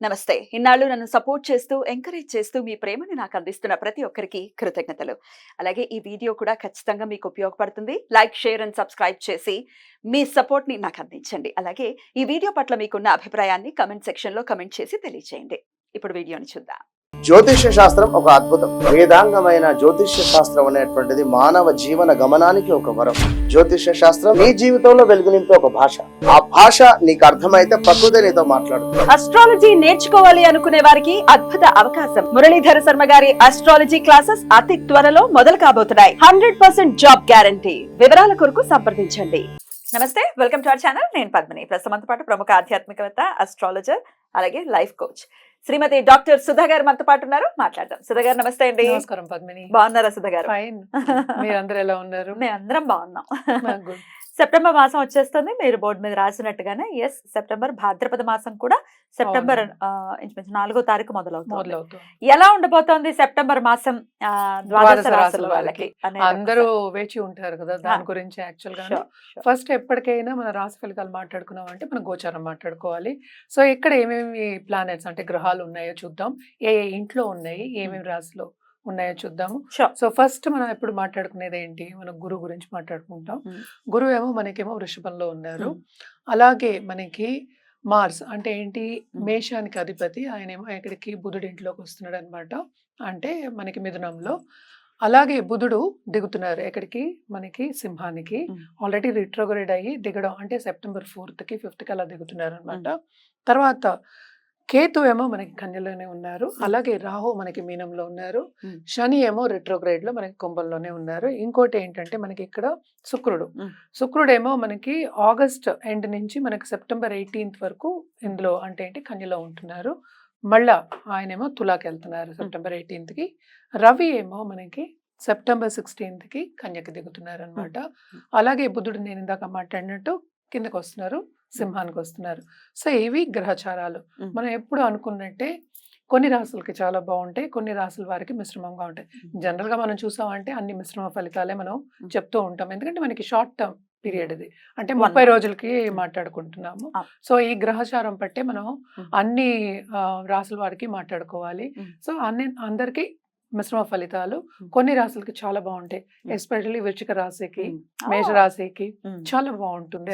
నమస్తే. ఇన్నాళ్ళు నన్ను సపోర్ట్ చేస్తూ, ఎంకరేజ్ చేస్తూ మీ ప్రేమని నాకు అందిస్తున్న ప్రతి ఒక్కరికి కృతజ్ఞతలు. అలాగే ఈ వీడియో కూడా ఖచ్చితంగా మీకు ఉపయోగపడుతుంది. లైక్, షేర్ అండ్ సబ్స్క్రైబ్ చేసి మీ సపోర్ట్‌ని నాకు అందించండి. అలాగే ఈ వీడియో పట్ల మీకున్న అభిప్రాయాన్ని కామెంట్ సెక్షన్‌లో కామెంట్ చేసి తెలియజేయండి. ఇప్పుడు వీడియోని చూద్దాం. జ్యోతిష్య శాస్త్రం ఒక అద్భుతం. వేదాంగమైన జ్యోతిష్య శాస్త్రం అనేటువంటిది మానవ జీవన గమనానికి ఒక వరం. జ్యోతిష్య శాస్త్రం నీ జీవితంలో వెలుగునింపే ఒక భాష. ఆ భాష నీకు అర్థమైతే ప్రకృతి నీతో మాట్లాడుతుంది. అస్ట్రాలజీ నేర్చుకోవాలి అనుకునే వారికి అద్భుత అవకాశం. మురళీధర శర్మ గారి అస్ట్రాలజీ క్లాసెస్ అతి త్వరలో మొదలు కాబోతున్నాయి. 100% జాబ్ గ్యారంటీ. వివరాల కొరకు సంప్రదించండి. నమస్తే, వెల్కమ్ టు అవర్ ఛానల్. నేను పద్మిని. ప్రస్తుతంతో పాటు ప్రముఖ ఆధ్యాత్మికవేత్త, అస్ట్రాలజర్, అలాగే లైఫ్ కోచ్ శ్రీమతి డాక్టర్ సుధా గారు మనతో పాటు ఉన్నారు. మాట్లాడదాం. సుధా గారు నమస్తే అండి. నమస్కారం పద్మిని. బాగున్నారా సుధా గారు? ఫైన్. మీరందరూ ఎలా ఉన్నారు? మేము అందరం బాగున్నాం. సెప్టెంబర్ మాసం వచ్చేస్తుంది. మీరు బోర్డు మీద రాసినట్టుగానే ఎస్, సెప్టెంబర్ భాద్రపద మాసం కూడా సెప్టెంబర్ ఇంచుమించు 4వ తారీఖు మొదలవుతుంది. ఎలా ఉండబోతోంది సెప్టెంబర్ మాసం ద్వాదశ రాశుల వాళ్ళకి? అందరూ వేచి ఉంటారు కదా దాని గురించి. యాక్చువల్ గా ఫస్ట్ ఎప్పటికైనా మన రాశి ఫలితాలు మాట్లాడుకున్నాం అంటే మనం గోచారం మాట్లాడుకోవాలి. సో ఇక్కడ ఏమేమి ప్లానెట్స్ అంటే గ్రహాలు ఉన్నాయో చూద్దాం. ఏ ఇంట్లో ఉన్నాయి, ఏమేమి రాశిలో ఉన్నాయో చూద్దాము. సో ఫస్ట్ మనం ఎప్పుడు మాట్లాడుకునేది ఏంటి, మనం గురువు గురించి మాట్లాడుకుంటాం. గురువు ఏమో మనకేమో వృషభంలో ఉన్నారు. అలాగే మనకి మార్స్ అంటే ఏంటి, మేషానికి అధిపతి, ఆయన ఏమో ఇక్కడికి బుధుడి ఇంట్లోకి వస్తున్నాడు అనమాట. అంటే మనకి మిథునంలో. అలాగే బుధుడు దిగుతున్నారు ఎక్కడికి, మనకి సింహానికి. ఆల్రెడీ రిట్రోగ్రేడ్ అయ్యి దిగడం అంటే సెప్టెంబర్ 4th కి 5th కి అలా దిగుతున్నారు అనమాట. తర్వాత కేతు ఏమో మనకి కన్యలోనే ఉన్నారు. అలాగే రాహు మనకి మీనంలో ఉన్నారు. శని ఏమో రిట్రోగ్రేడ్ లో మనకి కుంభంలోనే ఉన్నారు. ఇంకోటి ఏంటంటే మనకి ఇక్కడ శుక్రుడేమో మనకి ఆగస్ట్ ఎండ్ నుంచి మనకి సెప్టెంబర్ 18th వరకు ఇందులో అంటే ఏంటి కన్యలో ఉంటున్నారు. మళ్ళా ఆయనేమో తులాకి వెళ్తున్నారు సెప్టెంబర్ 18th కి. రవి ఏమో మనకి సెప్టెంబర్ 16th కి కన్యకి దిగుతున్నారు అనమాట. అలాగే బుధుడు నేను ఇందాక మాట్లాడినట్టు కిందకు వస్తున్నారు, సింహానికి వస్తున్నారు. సో ఇవి గ్రహచారాలు. మనం ఎప్పుడు అనుకున్నట్టే కొన్ని రాశులకి చాలా బాగుంటాయి, కొన్ని రాశుల వారికి మిశ్రమంగా ఉంటాయి. జనరల్ గా మనం చూసామంటే అన్ని మిశ్రమ ఫలితాలే మనం చెప్తూ ఉంటాం. ఎందుకంటే మనకి షార్ట్ టర్మ్ పీరియడ్ ఇది, అంటే 30 రోజులకి మాట్లాడుకుంటున్నాము. సో ఈ గ్రహచారం పట్టే మనం అన్ని రాశుల వారికి మాట్లాడుకోవాలి. సో అందరికి మిశ్రమ ఫలితాలు కొన్ని రాశులకి చాలా బాగుంటాయి. ఎస్పెషల్లీ వృశ్చిక రాశికి, మేష రాశికి చాలా బాగుంటుంది.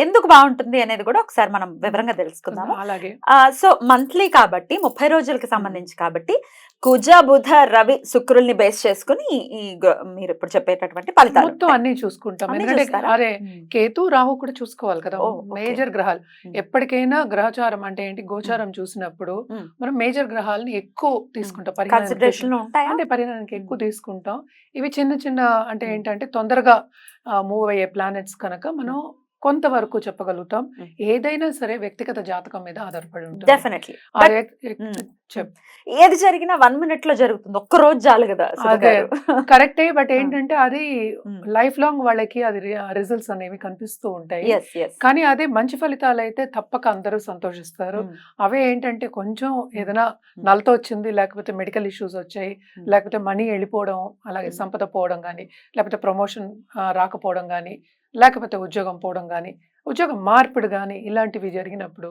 ఎందుకు బాగుంటుంది అనేది కూడా ఒకసారి మనం వివరంగా తెలుసుకుందాం. అలాగే సో మంత్లీ కాబట్టి 30 రోజులకి సంబంధించి కాబట్టి కుజ, బుధ, రవి, శుక్రుల్ని బేస్ చేసుకుని మీరు ఇప్పుడు చెప్పేటటువంటి ఫలితాలు మొత్తం అన్ని చూసుకుంటాం. ఎందుకంటే అరే కేతు, రాహు కూడా చూసుకోవాలి కదా, మేజర్ గ్రహాలు. ఎప్పటికైనా గ్రహచారం అంటే ఏంటి, గోచారం చూసినప్పుడు మనం మేజర్ గ్రహాలని ఎక్కువ తీసుకుంటాం, అంటే పరిగణనకి ఎక్కువ తీసుకుంటాం. ఇవి చిన్న చిన్న అంటే ఏంటంటే తొందరగా మూవ్ అయ్యే ప్లానెట్స్ కనుక మనం కొంతవరకు చెప్పగలుగుతాం. ఏదైనా సరే వ్యక్తిగత జాతకం మీద ఆధారపడి ఉంటుంది. డెఫినెట్లీ ఏది జరిగినా 1 minute లో జరుగుతుంది, ఒక్క రోజు చాలు కదా. అదే కరెక్టే. బట్ ఏంటంటే అది లైఫ్ లాంగ్ వాళ్ళకి అది రిజల్ట్స్ అనేవి కనిపిస్తూ ఉంటాయి. కానీ అదే మంచి ఫలితాలు అయితే తప్పక అందరూ సంతోషిస్తారు. అవే ఏంటంటే కొంచెం ఏదైనా నలతో వచ్చింది, లేకపోతే మెడికల్ ఇష్యూస్ వచ్చాయి, లేకపోతే మనీ వెళ్ళిపోవడం, అలాగే సంపద పోవడం కానీ, లేకపోతే ప్రమోషన్ రాకపోవడం కానీ, లేకపోతే ఉద్యోగం పోవడం కానీ, ఉద్యోగం మార్పిడి కానీ, ఇలాంటివి జరిగినప్పుడు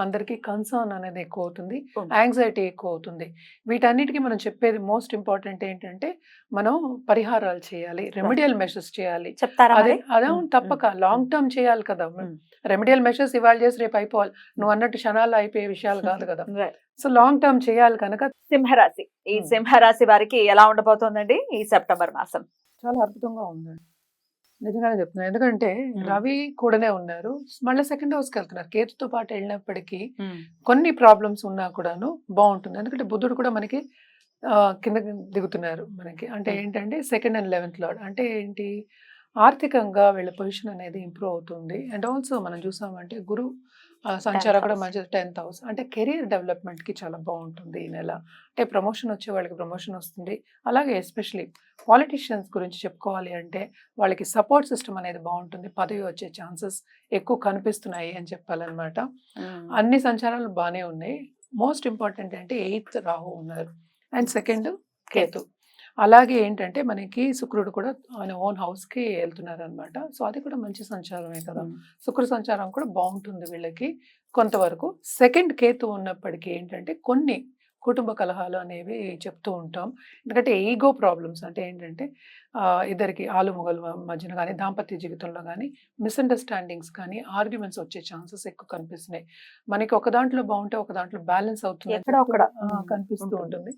అందరికీ కన్సర్న్ అనేది ఎక్కువ అవుతుంది, యాంగ్జైటీ ఎక్కువ అవుతుంది. వీటన్నిటికీ మనం చెప్పేది మోస్ట్ ఇంపార్టెంట్ ఏంటంటే మనం పరిహారాలు చేయాలి, రెమెడియల్ మెషర్స్ చేయాలి. అదే తప్పక లాంగ్ టర్మ్ చేయాలి కదా. రెమెడియల్ మెషర్స్ ఇవాళ చేసి రేపు అయిపోవాలి, నువ్వు అన్నట్టు క్షణాల్లో అయిపోయే విషయాలు కాదు కదా. సో లాంగ్ టర్మ్ చేయాలి కనుక. సింహరాశి, ఈ సింహరాశి వారికి ఎలా ఉండబోతోందండి ఈ సెప్టెంబర్ మాసం? చాలా అద్భుతంగా ఉందండి, నిజంగానే చెప్తున్నాను. ఎందుకంటే రవి కూడానే ఉన్నారు, మళ్ళీ సెకండ్ హౌస్ కి వెళ్తున్నారు. కేతుతో పాటు వెళ్ళినప్పటికీ కొన్ని ప్రాబ్లమ్స్ ఉన్నా కూడాను బాగుంటుంది. ఎందుకంటే బుధుడు కూడా మనకి కింద దిగుతున్నారు మనకి. అంటే ఏంటంటే 2nd and 11th లార్డ్. అంటే ఏంటి, ఆర్థికంగా వీళ్ళ పొజిషన్ అనేది ఇంప్రూవ్ అవుతుంది. అండ్ ఆల్సో మనం చూసామంటే గురు సంచారం కూడా మంచిది 10th house. అంటే కెరీర్ డెవలప్మెంట్ కి చాలా బాగుంటుంది ఈ నెల. అంటే ప్రమోషన్ వచ్చే వాళ్ళకి ప్రమోషన్ వస్తుంది. అలాగే ఎస్పెషలీ పాలిటిషియన్స్ గురించి చెప్పుకోవాలి అంటే వాళ్ళకి సపోర్ట్ సిస్టమ్ అనేది బాగుంటుంది, పదవి వచ్చే ఛాన్సెస్ ఎక్కువ కనిపిస్తున్నాయి అని చెప్పాలన్నమాట. అన్ని సంచారాలు బాగానే ఉన్నాయి. మోస్ట్ ఇంపార్టెంట్ అంటే 8th రాహు ఉన్నారు అండ్ 2nd కేతు. అలాగే ఏంటంటే మనకి శుక్రుడు కూడా ఆయన ఓన్ హౌస్కి వెళ్తున్నారు అనమాట. సో అది కూడా మంచి సంచారమే కదా. శుక్ర సంచారం కూడా బాగుంటుంది వీళ్ళకి కొంతవరకు. సెకండ్ కేతు ఉన్నప్పటికీ ఏంటంటే కొన్ని కుటుంబ కలహాలు అనేవి చెప్తూ ఉంటాం. ఎందుకంటే ఈగో ప్రాబ్లమ్స్ అంటే ఏంటంటే ఇద్దరికి ఆలుమొగలు మధ్యన కానీ దాంపత్య జీవితంలో కానీ మిస్అండర్స్టాండింగ్స్ కానీ ఆర్గ్యుమెంట్స్ వచ్చే ఛాన్సెస్ ఎక్కువ కనిపిస్తున్నాయి. మనకి ఒక దాంట్లో బాగుంటే ఒక దాంట్లో బ్యాలెన్స్ అవుతుంది ఎక్కడో అక్కడ, కనిపిస్తూ ఉంటుంది.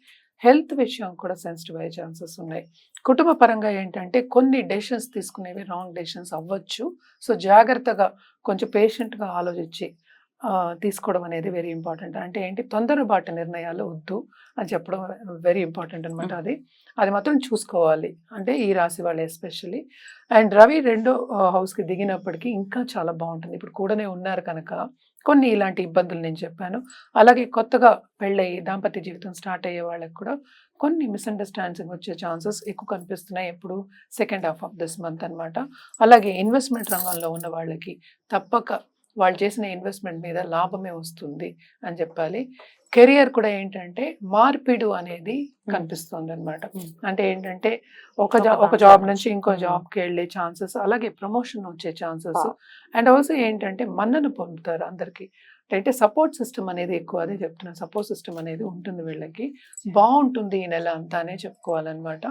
హెల్త్ విషయం కూడా సెన్సిటివ్ అయ్యే ఛాన్సెస్ ఉన్నాయి. కుటుంబ పరంగా ఏంటంటే కొన్ని డెసిషన్స్ తీసుకునేవి రాంగ్ డెసిషన్స్ అవ్వచ్చు. సో జాగ్రత్తగా కొంచెం పేషెంట్గా ఆలోచించి తీసుకోవడం అనేది వెరీ ఇంపార్టెంట్. అంటే ఏంటి, తొందరపాటు నిర్ణయాలు వద్దు అని చెప్పడం వెరీ ఇంపార్టెంట్ అనమాట. అది మాత్రం చూసుకోవాలి. అంటే ఈ రాశి వాళ్ళు ఎస్పెషల్లీ. అండ్ రవి రెండో హౌస్కి దిగినప్పటికీ ఇంకా చాలా బాగుంటుంది. ఇప్పుడు కూడానే ఉన్నారు కనుక కొన్ని ఇలాంటి ఇబ్బందులు నేను చెప్పాను. అలాగే కొత్తగా పెళ్ళయి దాంపత్య జీవితం స్టార్ట్ అయ్యే వాళ్ళకి కూడా కొన్ని మిస్అండర్స్టాండింగ్ వచ్చే ఛాన్సెస్ ఎక్కువ కనిపిస్తున్నాయి. ఎప్పుడు second half of this month అనమాట. అలాగే ఇన్వెస్ట్మెంట్ రంగంలో ఉన్న వాళ్ళకి తప్పక వాళ్ళు చేసిన ఇన్వెస్ట్మెంట్ మీద లాభమే వస్తుంది అని చెప్పాలి. కెరియర్ కూడా ఏంటంటే మార్పిడు అనేది కనిపిస్తుంది అనమాట. అంటే ఏంటంటే ఒక జాబ్ నుంచి ఇంకో జాబ్కి వెళ్ళే ఛాన్సెస్, అలాగే ప్రమోషన్ వచ్చే ఛాన్సెస్. అండ్ ఆల్సో ఏంటంటే మన్నను పొందుతారు అందరికి. అంటే సపోర్ట్ సిస్టమ్ అనేది ఎక్కువ, అదే చెప్తున్నాను, సపోర్ట్ సిస్టమ్ అనేది ఉంటుంది వీళ్ళకి. బాగుంటుంది ఈ నెల అంతా అనే చెప్పుకోవాలన్నమాట.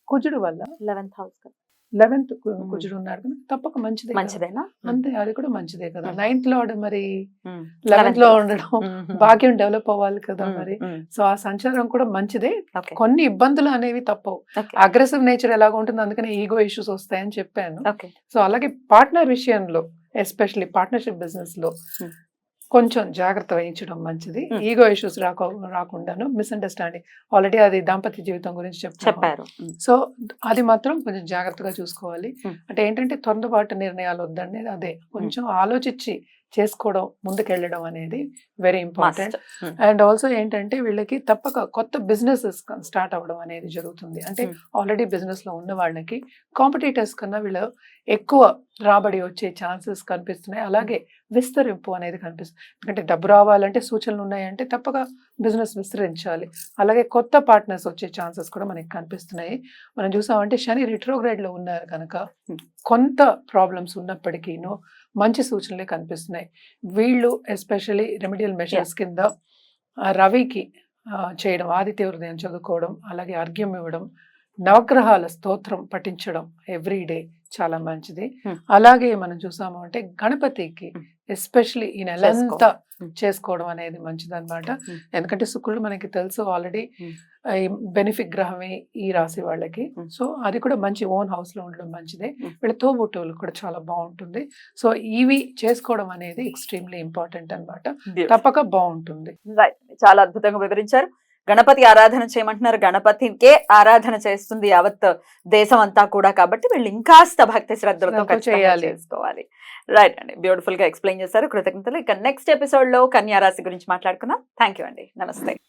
కుజుడు వల్ల 11th కుజుడు ఉన్నారు కదా, తప్పక మంచిదేనా అంతే. అది కూడా మంచిదే కదా. 9th లార్డ్ మరి 11th లో ఉండడం, భాగ్యం డెవలప్ అవ్వాలి కదా మరి. సో ఆ సంచారం కూడా మంచిదే. కొన్ని ఇబ్బందులు అనేవి తప్పవు. అగ్రెసివ్ నేచర్ ఎలాగ ఉంటుంది, అందుకని ఈగో ఇష్యూస్ వస్తాయని చెప్పాను. సో అలాగే పార్ట్నర్ విషయంలో ఎస్పెషల్లీ పార్ట్నర్షిప్ బిజినెస్ లో కొంచెం జాగ్రత్త వహించడం మంచిది. ఈగో ఇష్యూస్ రాకుండాను. మిస్అండర్స్టాండింగ్ ఆల్రెడీ అది దాంపత్య జీవితం గురించి చెప్పారు. సో అది మాత్రం కొంచెం జాగ్రత్తగా చూసుకోవాలి. అంటే ఏంటంటే తొందరపాటు నిర్ణయాలు వద్దండి. అదే కొంచెం ఆలోచించి చేసుకోవడం, ముందుకెళ్ళడం అనేది వెరీ ఇంపార్టెంట్. అండ్ ఆల్సో ఏంటంటే వీళ్ళకి తప్పక కొత్త బిజినెసెస్ స్టార్ట్ అవ్వడం అనేది జరుగుతుంది. అంటే ఆల్రెడీ బిజినెస్ లో ఉన్న వాళ్ళకి కాంపిటీటర్స్ కన్నా వీళ్ళు ఎక్కువ రాబడి వచ్చే ఛాన్సెస్ కనిపిస్తున్నాయి. అలాగే విస్తరింపు అనేది కనిపిస్తుంది. ఎందుకంటే డబ్బు రావాలంటే సూచనలు ఉన్నాయంటే తప్పక బిజినెస్ విస్తరించాలి. అలాగే కొత్త పార్ట్నర్స్ వచ్చే ఛాన్సెస్ కూడా మనకి కనిపిస్తున్నాయి. మనం చూసామంటే శని రిట్రోగ్రేడ్ లో ఉన్నారు కనుక కొంత ప్రాబ్లమ్స్ ఉన్నప్పటికీను మంచి సూచనలే కనిపిస్తున్నాయి. వీళ్ళు ఎస్పెషల్లీ రెమెడియల్ మెషర్స్ కింద రవికి చేయడం, ఆదిత్య హృదయం చదువుకోవడం, అలాగే అర్ఘ్యం ఇవ్వడం, నవగ్రహాల స్తోత్రం పఠించడం ఎవ్రీడే చాలా మంచిది. అలాగే మనం చూసాము అంటే గణపతికి ఎస్పెషల్లీ ఈ నెలంతా చేసుకోవడం అనేది మంచిది అనమాట. ఎందుకంటే శుక్రుడు మనకి తెలుసు ఆల్రెడీ బెనిఫిక్ గ్రహమే ఈ రాశి వాళ్ళకి. సో అది కూడా మంచి ఓన్ హౌస్ లో ఉండడం మంచిదే. వీళ్ళ తోబుట్టువులు కూడా చాలా బాగుంటుంది. సో ఇవి చేసుకోవడం అనేది ఎక్స్ట్రీమ్లీ ఇంపార్టెంట్ అనమాట. తప్పక బాగుంటుంది. చాలా అద్భుతంగా వివరించారు. గణపతి ఆరాధన చేయమంటున్నారు. గణపతికే ఆరాధన చేస్తుంది యావత్ దేశం అంతా కూడా. కాబట్టి వీళ్ళు ఇంకాస్త భక్తి శ్రద్ధలతో చేసుకోవాలి. రైట్ అండి, బ్యూటిఫుల్ గా ఎక్స్ప్లెయిన్ చేశారు. కృతజ్ఞతలు. ఇక నెక్స్ట్ ఎపిసోడ్ లో కన్యా రాశి గురించి మాట్లాడుకుందాం. థ్యాంక్ యూ అండి. నమస్తే.